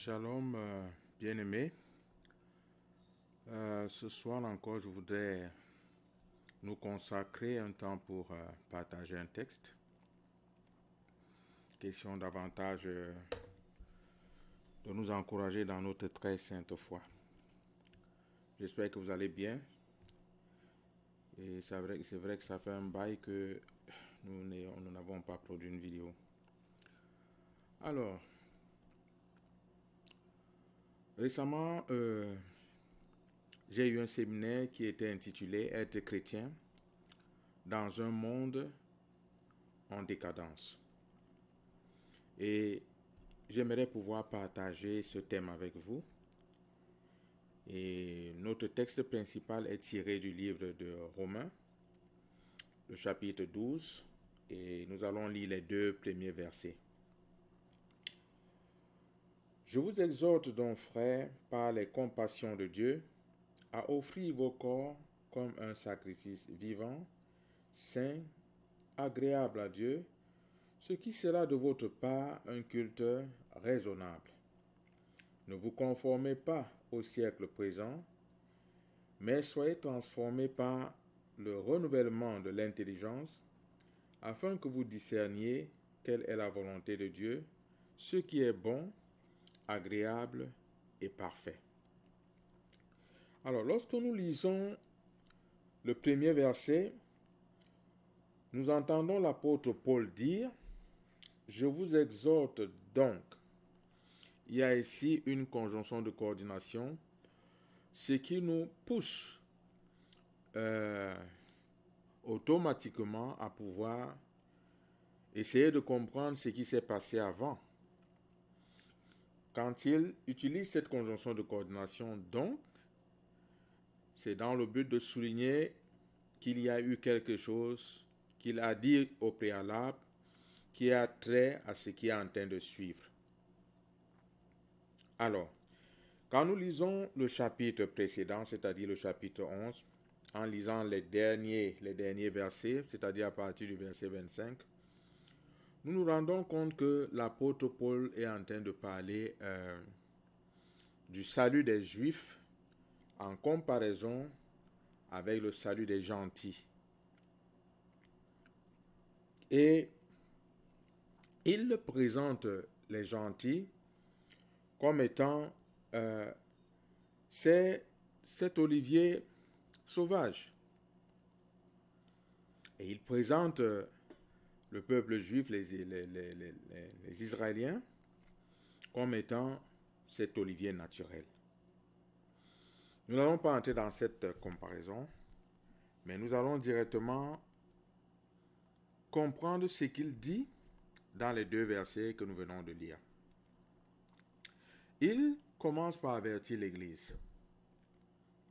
Shalom, bien-aimés. Ce soir encore, je voudrais nous consacrer un temps pour partager un texte. Question davantage de nous encourager dans notre très sainte foi. J'espère que vous allez bien. Et c'est vrai que ça fait un bail que nous n'avons pas produit une vidéo. Alors, récemment, j'ai eu un séminaire qui était intitulé « Être chrétien dans un monde en décadence ». Et j'aimerais pouvoir partager ce thème avec vous. Et notre texte principal est tiré du livre de Romains, le chapitre 12, et nous allons lire les 2 premiers versets. Je vous exhorte donc, frères, par les compassions de Dieu, à offrir vos corps comme un sacrifice vivant, saint, agréable à Dieu, ce qui sera de votre part un culte raisonnable. Ne vous conformez pas au siècle présent, mais soyez transformés par le renouvellement de l'intelligence, afin que vous discerniez quelle est la volonté de Dieu, ce qui est bon, agréable et parfait. Alors, lorsque nous lisons le premier verset, nous entendons l'apôtre Paul dire « Je vous exhorte donc ». Il y a ici une conjonction de coordination, ce qui nous pousse automatiquement à pouvoir essayer de comprendre ce qui s'est passé avant. Quand il utilise cette conjonction de coordination, donc, c'est dans le but de souligner qu'il y a eu quelque chose qu'il a dit au préalable qui a trait à ce qui est en train de suivre. Alors, quand nous lisons le chapitre précédent, c'est-à-dire le chapitre 11, en lisant les derniers versets, c'est-à-dire à partir du verset 25, nous nous rendons compte que l'apôtre Paul est en train de parler du salut des Juifs en comparaison avec le salut des gentils. Et il présente les gentils comme étant cet olivier sauvage. Et il présente le peuple juif, les Israéliens, comme étant cet olivier naturel. Nous n'allons pas entrer dans cette comparaison, mais nous allons directement comprendre ce qu'il dit dans les 2 versets que nous venons de lire. Il commence par avertir l'Église,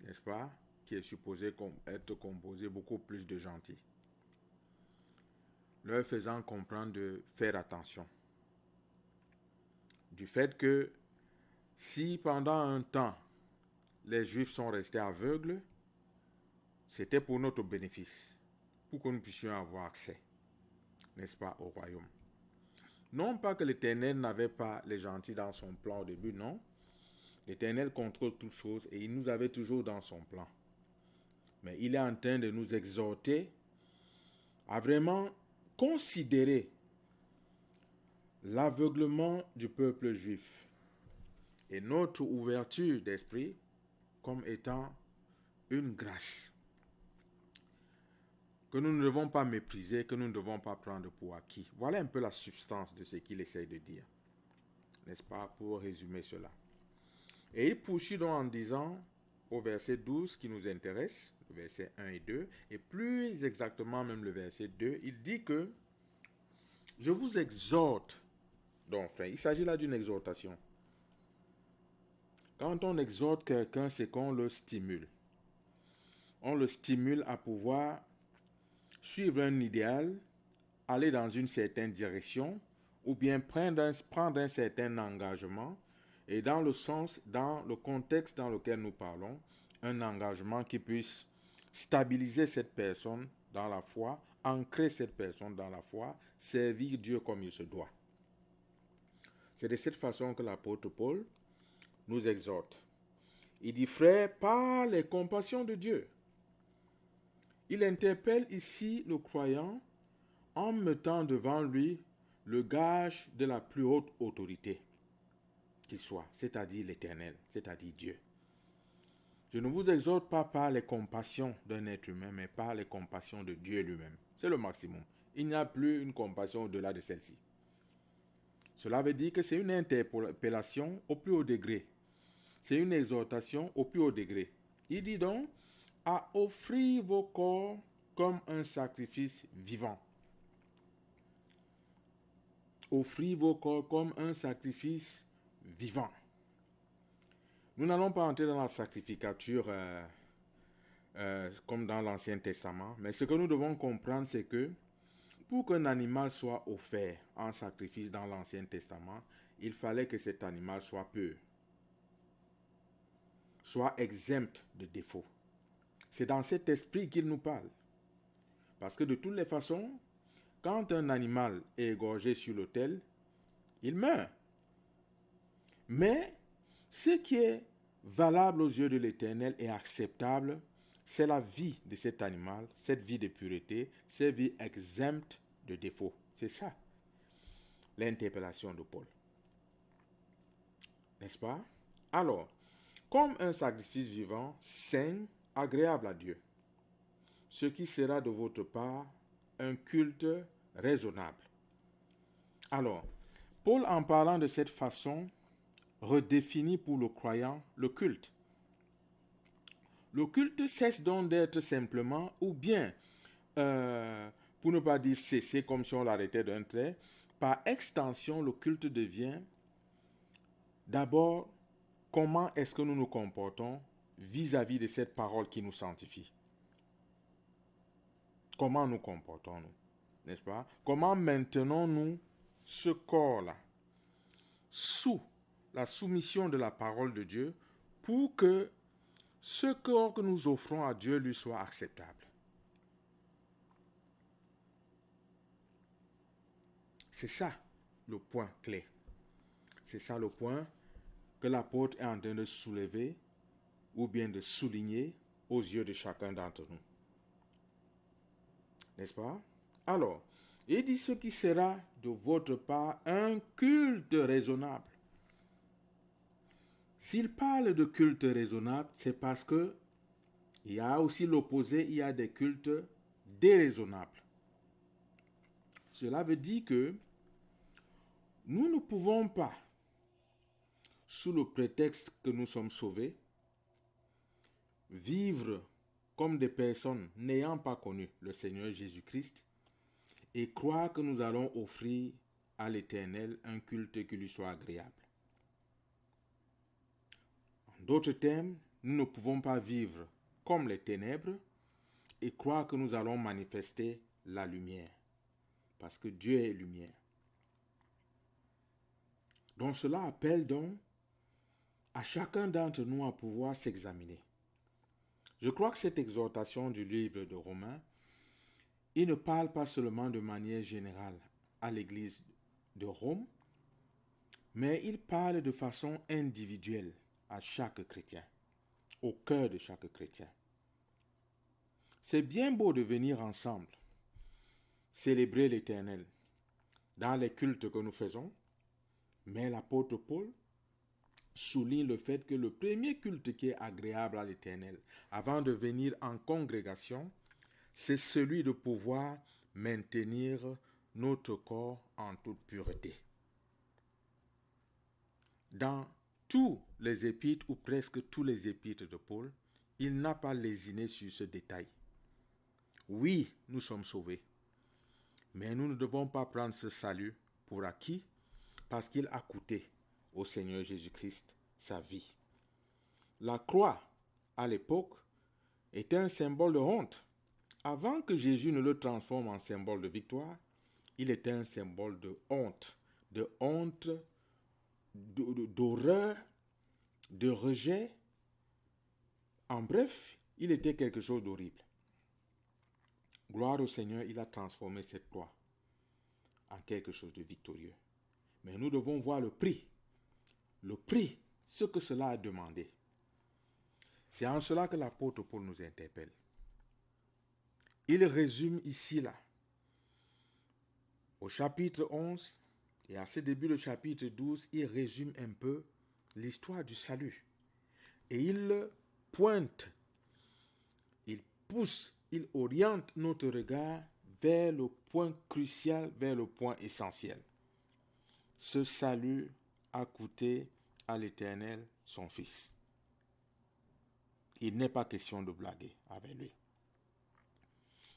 n'est-ce pas, qui est supposée être composée beaucoup plus de gentils, leur faisant comprendre de faire attention. Du fait que si pendant un temps, les Juifs sont restés aveugles, c'était pour notre bénéfice, pour que nous puissions avoir accès, n'est-ce pas, au royaume. Non pas que l'Éternel n'avait pas les gentils dans son plan au début, non. L'Éternel contrôle toutes choses et il nous avait toujours dans son plan. Mais il est en train de nous exhorter à vraiment considérer l'aveuglement du peuple juif et notre ouverture d'esprit comme étant une grâce que nous ne devons pas mépriser, que nous ne devons pas prendre pour acquis. Voilà un peu la substance de ce qu'il essaie de dire, n'est-ce pas, pour résumer cela. Et il poursuit donc en disant, au verset 12 qui nous intéresse, le verset 1 et 2, et plus exactement même le verset 2, il dit que « Je vous exhorte ». Donc, frère, il s'agit là d'une exhortation. Quand on exhorte quelqu'un, c'est qu'on le stimule. On le stimule à pouvoir suivre un idéal, aller dans une certaine direction, ou bien prendre un certain engagement, et dans le contexte dans lequel nous parlons, un engagement qui puisse stabiliser cette personne dans la foi, ancrer cette personne dans la foi, servir Dieu comme il se doit. C'est de cette façon que l'apôtre Paul nous exhorte. Il dit, frères, par les compassions de Dieu. Il interpelle ici le croyant en mettant devant lui le gage de la plus haute autorité qui soit, c'est-à-dire l'Éternel, c'est-à-dire Dieu. Je ne vous exhorte pas par les compassions d'un être humain, mais par les compassions de Dieu lui-même. C'est le maximum. Il n'y a plus une compassion au-delà de celle-ci. Cela veut dire que c'est une interpellation au plus haut degré. C'est une exhortation au plus haut degré. Il dit donc à offrir vos corps comme un sacrifice vivant. Offrir vos corps comme un sacrifice vivant. Nous n'allons pas entrer dans la sacrificature comme dans l'Ancien Testament, mais ce que nous devons comprendre, c'est que pour qu'un animal soit offert en sacrifice dans l'Ancien Testament, il fallait que cet animal soit pur, soit exempt de défauts. C'est dans cet esprit qu'il nous parle. Parce que de toutes les façons, quand un animal est égorgé sur l'autel, il meurt. Mais ce qui est valable aux yeux de l'Éternel et acceptable, c'est la vie de cet animal, cette vie de pureté, cette vie exempte de défauts. C'est ça, l'interpellation de Paul. N'est-ce pas? Alors, comme un sacrifice vivant, saint, agréable à Dieu, ce qui sera de votre part un culte raisonnable. Alors, Paul, en parlant de cette façon, redéfinit pour le croyant le culte. Le culte cesse donc d'être simplement, ou bien, pour ne pas dire cesser comme si on l'arrêtait d'un trait, par extension, le culte devient d'abord comment est-ce que nous nous comportons vis-à-vis de cette parole qui nous sanctifie. Comment nous comportons-nous, n'est-ce pas? Comment maintenons-nous ce corps-là sous la soumission de la parole de Dieu pour que ce corps que nous offrons à Dieu lui soit acceptable. C'est ça le point clé. C'est ça le point que l'apôtre est en train de soulever ou bien de souligner aux yeux de chacun d'entre nous. N'est-ce pas? Alors, il dit ce qui sera de votre part un culte raisonnable. S'il parle de culte raisonnable, c'est parce que il y a aussi l'opposé, il y a des cultes déraisonnables. Cela veut dire que nous ne pouvons pas, sous le prétexte que nous sommes sauvés, vivre comme des personnes n'ayant pas connu le Seigneur Jésus-Christ et croire que nous allons offrir à l'Éternel un culte qui lui soit agréable. En d'autres termes, nous ne pouvons pas vivre comme les ténèbres et croire que nous allons manifester la lumière, parce que Dieu est lumière. Donc cela appelle donc à chacun d'entre nous à pouvoir s'examiner. Je crois que cette exhortation du livre de Romains, il ne parle pas seulement de manière générale à l'Église de Rome, mais il parle de façon individuelle à chaque chrétien, au cœur de chaque chrétien. C'est bien beau de venir ensemble, célébrer l'Éternel dans les cultes que nous faisons, mais l'apôtre Paul souligne le fait que le premier culte qui est agréable à l'Éternel, avant de venir en congrégation, c'est celui de pouvoir maintenir notre corps en toute pureté. Dans tous les épîtres, ou presque tous les épîtres de Paul, il n'a pas lésiné sur ce détail. Oui, nous sommes sauvés, mais nous ne devons pas prendre ce salut pour acquis parce qu'il a coûté au Seigneur Jésus-Christ sa vie. La croix, à l'époque, était un symbole de honte. Avant que Jésus ne le transforme en symbole de victoire, il était un symbole de honte, d'horreur, de rejet. En bref, il était quelque chose d'horrible. Gloire au Seigneur, il a transformé cette croix en quelque chose de victorieux. Mais nous devons voir le prix ce que cela a demandé. C'est en cela que l'apôtre Paul nous interpelle. Il résume ici, là, au chapitre 11, et à ce début du chapitre 12, il résume un peu l'histoire du salut. Et il pointe, il pousse, il oriente notre regard vers le point crucial, vers le point essentiel. Ce salut a coûté à l'Éternel son Fils. Il n'est pas question de blaguer avec lui.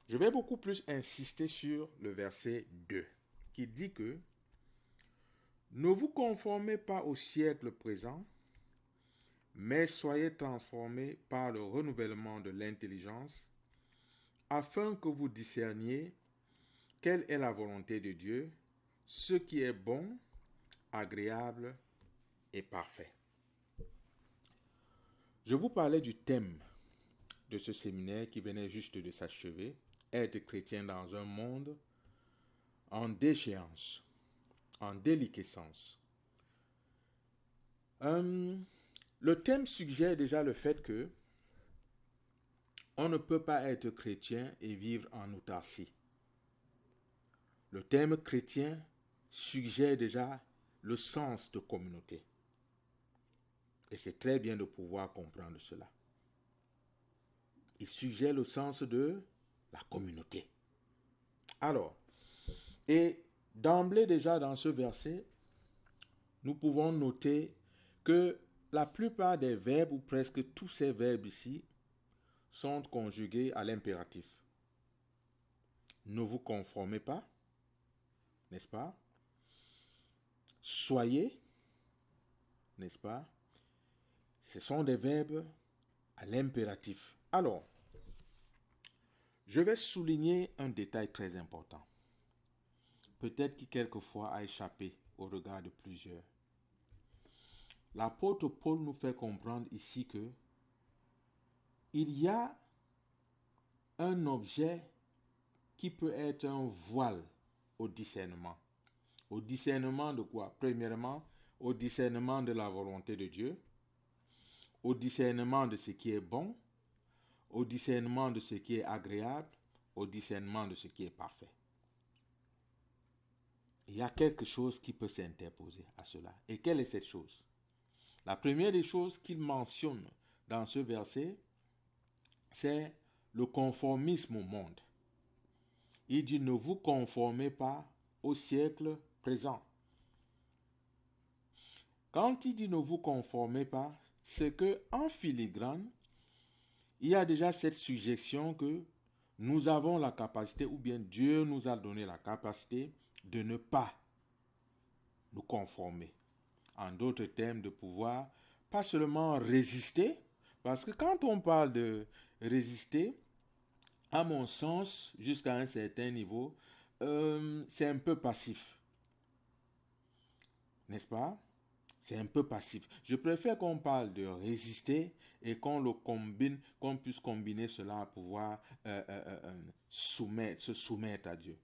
Je vais beaucoup plus insister sur le verset 2, qui dit que ne vous conformez pas au siècle présent, mais soyez transformés par le renouvellement de l'intelligence, afin que vous discerniez quelle est la volonté de Dieu, ce qui est bon, agréable et parfait. Je vous parlais du thème de ce séminaire qui venait juste de s'achever, être chrétien dans un monde en déchéance, en déliquescence. Le thème suggère déjà le fait que on ne peut pas être chrétien et vivre en autarcie. Le thème chrétien suggère déjà le sens de communauté. Et c'est très bien de pouvoir comprendre cela. Il suggère le sens de la communauté. Alors, et d'emblée déjà dans ce verset, nous pouvons noter que la plupart des verbes, ou presque tous ces verbes ici, sont conjugués à l'impératif. Ne vous conformez pas, n'est-ce pas? Soyez, n'est-ce pas? Ce sont des verbes à l'impératif. Alors, je vais souligner un détail très important. Peut-être qui quelquefois a échappé au regard de plusieurs. L'apôtre Paul nous fait comprendre ici que il y a un objet qui peut être un voile au discernement. Au discernement de quoi? Premièrement, au discernement de la volonté de Dieu, au discernement de ce qui est bon, au discernement de ce qui est agréable, au discernement de ce qui est parfait. Il y a quelque chose qui peut s'interposer à cela. Et quelle est cette chose? La première des choses qu'il mentionne dans ce verset, c'est le conformisme au monde. Il dit ne vous conformez pas au siècle présent. Quand il dit ne vous conformez pas, c'est que en filigrane, il y a déjà cette suggestion que nous avons la capacité, ou bien Dieu nous a donné la capacité de ne pas nous conformer. En d'autres termes, de pouvoir pas seulement résister, parce que quand on parle de résister, à mon sens, jusqu'à un certain niveau, c'est un peu passif. N'est-ce pas? C'est un peu passif. Je préfère qu'on parle de résister et qu'on le combine, qu'on puisse combiner cela à pouvoir se soumettre à Dieu.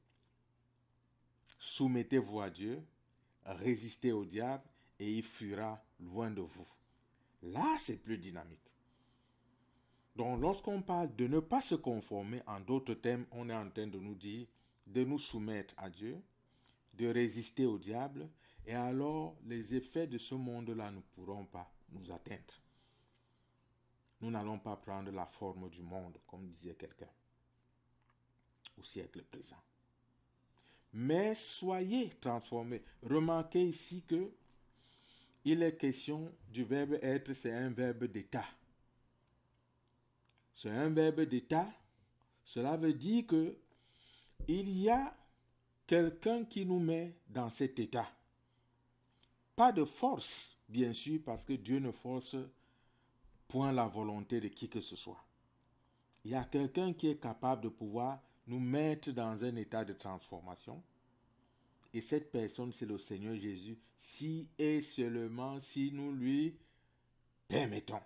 Soumettez-vous à Dieu, résistez au diable et il fuira loin de vous. Là, c'est plus dynamique. Donc, lorsqu'on parle de ne pas se conformer, en d'autres termes, on est en train de nous dire de nous soumettre à Dieu, de résister au diable, et alors les effets de ce monde-là ne pourront pas nous atteindre. Nous n'allons pas prendre la forme du monde, comme disait quelqu'un, au siècle présent. Mais soyez transformés. Remarquez ici que il est question du verbe être, c'est un verbe d'état. C'est un verbe d'état. Cela veut dire que il y a quelqu'un qui nous met dans cet état. Pas de force, bien sûr, parce que Dieu ne force point la volonté de qui que ce soit. Il y a quelqu'un qui est capable de pouvoir nous mettre dans un état de transformation. Et cette personne, c'est le Seigneur Jésus, si et seulement si nous lui permettons.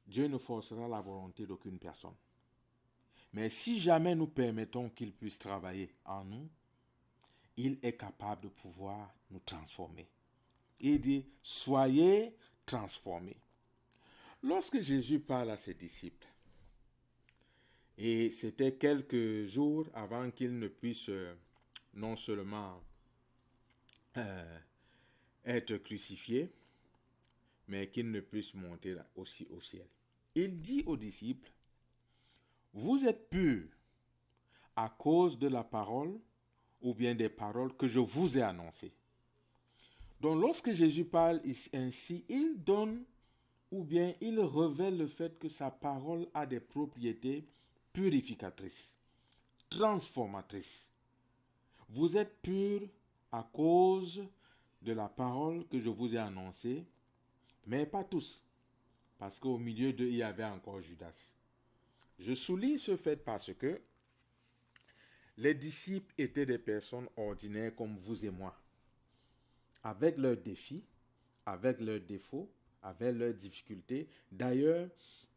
Dieu ne forcera la volonté d'aucune personne. Mais si jamais nous permettons qu'il puisse travailler en nous, il est capable de pouvoir nous transformer. Il dit, soyez transformés. Lorsque Jésus parle à ses disciples, et c'était quelques jours avant qu'il ne puisse non seulement être crucifié, mais qu'il ne puisse monter aussi au ciel. Il dit aux disciples, vous êtes purs à cause de la parole ou bien des paroles que je vous ai annoncées. Donc lorsque Jésus parle ainsi, il donne ou bien il révèle le fait que sa parole a des propriétés purificatrices, transformatrices. Vous êtes purs à cause de la parole que je vous ai annoncée, mais pas tous, parce qu'au milieu d'eux, il y avait encore Judas. Je souligne ce fait parce que les disciples étaient des personnes ordinaires comme vous et moi, avec leurs défis, avec leurs défauts, avec leurs difficultés. D'ailleurs,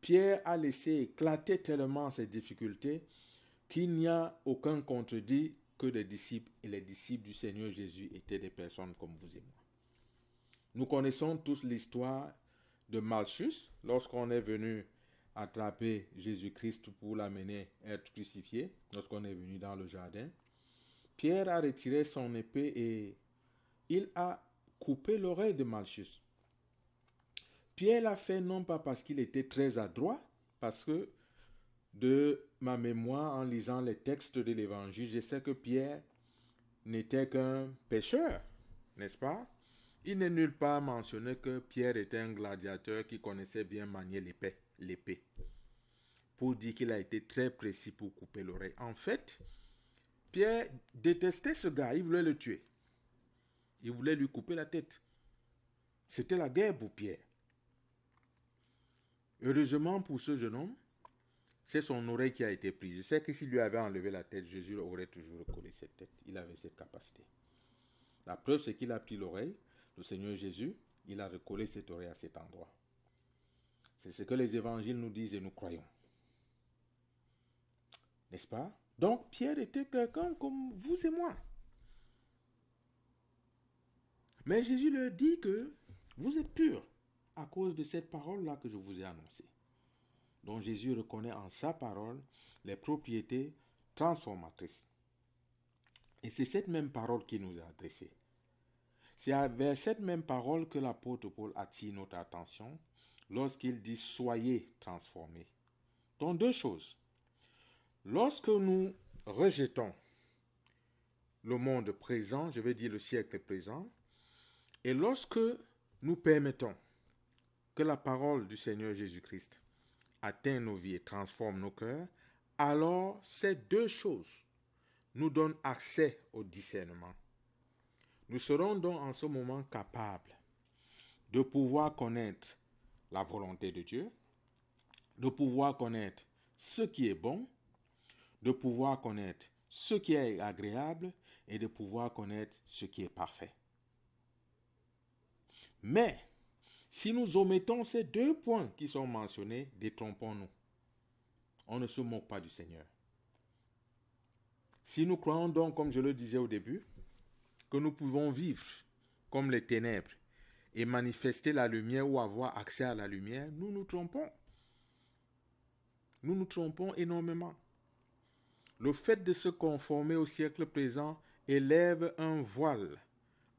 Pierre a laissé éclater tellement ces difficultés qu'il n'y a aucun contredit que les disciples et les disciples du Seigneur Jésus étaient des personnes comme vous et moi. Nous connaissons tous l'histoire de Malchus lorsqu'on est venu attraper Jésus-Christ pour l'amener à être crucifié, lorsqu'on est venu dans le jardin. Pierre a retiré son épée et il a coupé l'oreille de Malchus. Pierre l'a fait non pas parce qu'il était très adroit, parce que de ma mémoire, en lisant les textes de l'Évangile, je sais que Pierre n'était qu'un pêcheur, n'est-ce pas? Il n'est nulle part mentionné que Pierre était un gladiateur qui connaissait bien manier l'épée, pour dire qu'il a été très précis pour couper l'oreille. En fait, Pierre détestait ce gars, il voulait le tuer. Il voulait lui couper la tête. C'était la guerre pour Pierre. Heureusement pour ce jeune homme, c'est son oreille qui a été prise. Je sais que s'il lui avait enlevé la tête, Jésus aurait toujours recollé cette tête. Il avait cette capacité. La preuve, c'est qu'il a pris l'oreille. Le Seigneur Jésus, il a recollé cette oreille à cet endroit. C'est ce que les évangiles nous disent et nous croyons. N'est-ce pas? Donc, Pierre était quelqu'un comme vous et moi. Mais Jésus leur dit que vous êtes purs à cause de cette parole-là que je vous ai annoncée. Donc Jésus reconnaît en sa parole les propriétés transformatrices. Et c'est cette même parole qui nous est adressée. C'est vers cette même parole que l'apôtre Paul attire notre attention lorsqu'il dit « Soyez transformés ». Donc deux choses. Lorsque nous rejetons le monde présent, je vais dire le siècle présent, et lorsque nous permettons que la parole du Seigneur Jésus-Christ atteigne nos vies et transforme nos cœurs, alors ces deux choses nous donnent accès au discernement. Nous serons donc en ce moment capables de pouvoir connaître la volonté de Dieu, de pouvoir connaître ce qui est bon, de pouvoir connaître ce qui est agréable et de pouvoir connaître ce qui est parfait. Mais, si nous omettons ces deux points qui sont mentionnés, détrompons-nous. On ne se moque pas du Seigneur. Si nous croyons donc, comme je le disais au début, que nous pouvons vivre comme les ténèbres et manifester la lumière ou avoir accès à la lumière, nous nous trompons. Nous nous trompons énormément. Le fait de se conformer au siècle présent élève un voile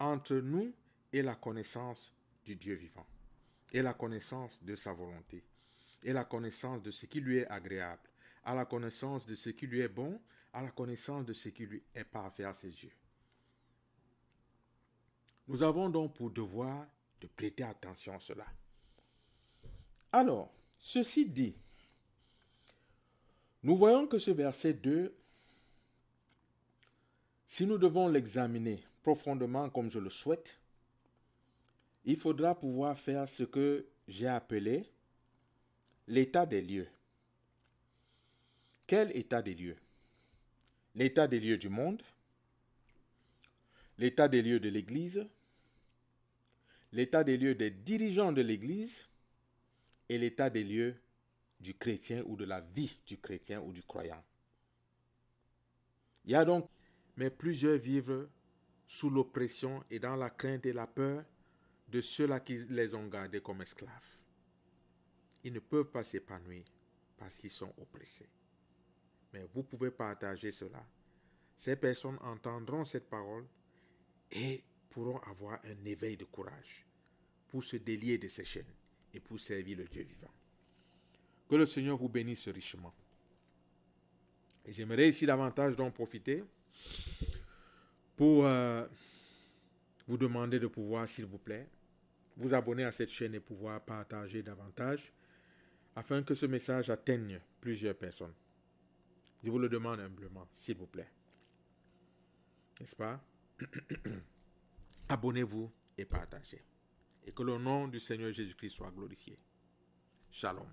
entre nous et la connaissance du Dieu vivant, et la connaissance de sa volonté, et la connaissance de ce qui lui est agréable, à la connaissance de ce qui lui est bon, à la connaissance de ce qui lui est parfait à ses yeux. Nous avons donc pour devoir de prêter attention à cela. Alors, ceci dit, nous voyons que ce verset 2, si nous devons l'examiner profondément comme je le souhaite, il faudra pouvoir faire ce que j'ai appelé l'état des lieux. Quel état des lieux? L'état des lieux du monde, l'état des lieux de l'Église, l'état des lieux des dirigeants de l'Église et l'état des lieux du chrétien ou de la vie du chrétien ou du croyant. Il y a donc, mais plusieurs vivent sous l'oppression et dans la crainte et la peur de ceux-là qui les ont gardés comme esclaves. Ils ne peuvent pas s'épanouir parce qu'ils sont oppressés. Mais vous pouvez partager cela. Ces personnes entendront cette parole et pourront avoir un éveil de courage pour se délier de ces chaînes et pour servir le Dieu vivant. Que le Seigneur vous bénisse richement. Et j'aimerais ici davantage d'en profiter pour vous demander de pouvoir, s'il vous plaît, vous abonner à cette chaîne et pouvoir partager davantage afin que ce message atteigne plusieurs personnes. Je vous le demande humblement, s'il vous plaît. N'est-ce pas? Abonnez-vous et partagez. Et que le nom du Seigneur Jésus-Christ soit glorifié. Shalom.